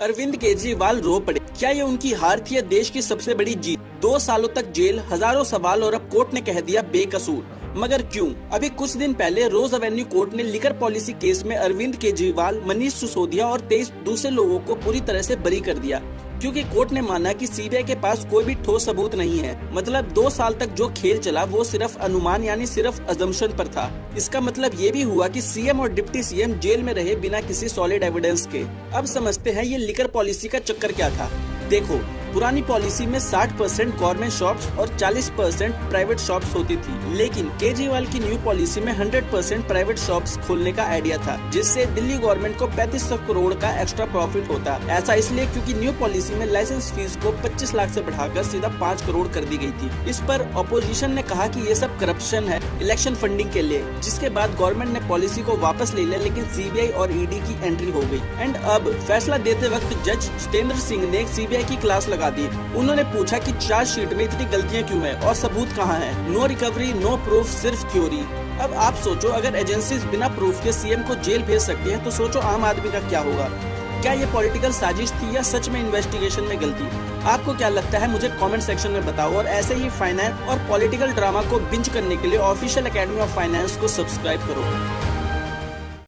अरविंद केजरीवाल रो पड़े। क्या ये उनकी हार थी या देश की सबसे बड़ी जीत? 2 सालों तक जेल, हजारों सवाल और अब कोर्ट ने कह दिया बेकसूर। मगर क्यों? अभी कुछ दिन पहले रोज एवेन्यू कोर्ट ने लिकर पॉलिसी केस में अरविंद केजरीवाल, मनीष सिसोदिया और 23 दूसरे लोगों को पूरी तरह से बरी कर दिया, क्योंकि कोर्ट ने माना कि सीबीआई के पास कोई भी ठोस सबूत नहीं है। मतलब 2 साल तक जो खेल चला वो सिर्फ अनुमान यानी सिर्फ अजम्पशन पर था। इसका मतलब ये भी हुआ कि सीएम और डिप्टी सीएम जेल में रहे बिना किसी सॉलिड एविडेंस के। अब समझते हैं ये लिकर पॉलिसी का चक्कर क्या था। देखो, पुरानी पॉलिसी में 60% गवर्नमेंट शॉप्स और 40% प्राइवेट शॉप्स होती थी, लेकिन केजरीवाल की न्यू पॉलिसी में 100% प्राइवेट शॉप्स खोलने का आइडिया था, जिससे दिल्ली गवर्नमेंट को 3500 करोड़ का एक्स्ट्रा प्रॉफिट होता। ऐसा इसलिए क्योंकि न्यू पॉलिसी में लाइसेंस फीस को 25 लाख से बढ़ाकर सीधा 5 करोड़ कर दी गई थी। इस पर ऑपोजिशन ने कहा कि ये सब करप्शन है इलेक्शन फंडिंग के लिए, जिसके बाद गवर्नमेंट ने पॉलिसी को वापस ले लिया, लेकिन सीबीआई और ईडी की एंट्री हो गई। एंड अब फैसला देते वक्त जज जितेंद्र सिंह ने सीबीआई की क्लास लगा दी। उन्होंने पूछा कि चार्जशीट में इतनी गलतियां क्यों है और सबूत कहां है? नो रिकवरी, नो प्रूफ, सिर्फ थ्योरी। अब आप सोचो, अगर एजेंसीज बिना प्रूफ के सीएम को जेल भेज सकती हैं, तो सोचो आम आदमी का क्या होगा। क्या ये पॉलिटिकल साजिश थी या सच में इन्वेस्टिगेशन में गलती? आपको क्या लगता है मुझे कमेंट सेक्शन में बताओ, और ऐसे ही फाइनेंस और पॉलिटिकल ड्रामा को बिंज करने के लिए ऑफिशियल एकेडमी ऑफ फाइनेंस को सब्सक्राइब करो।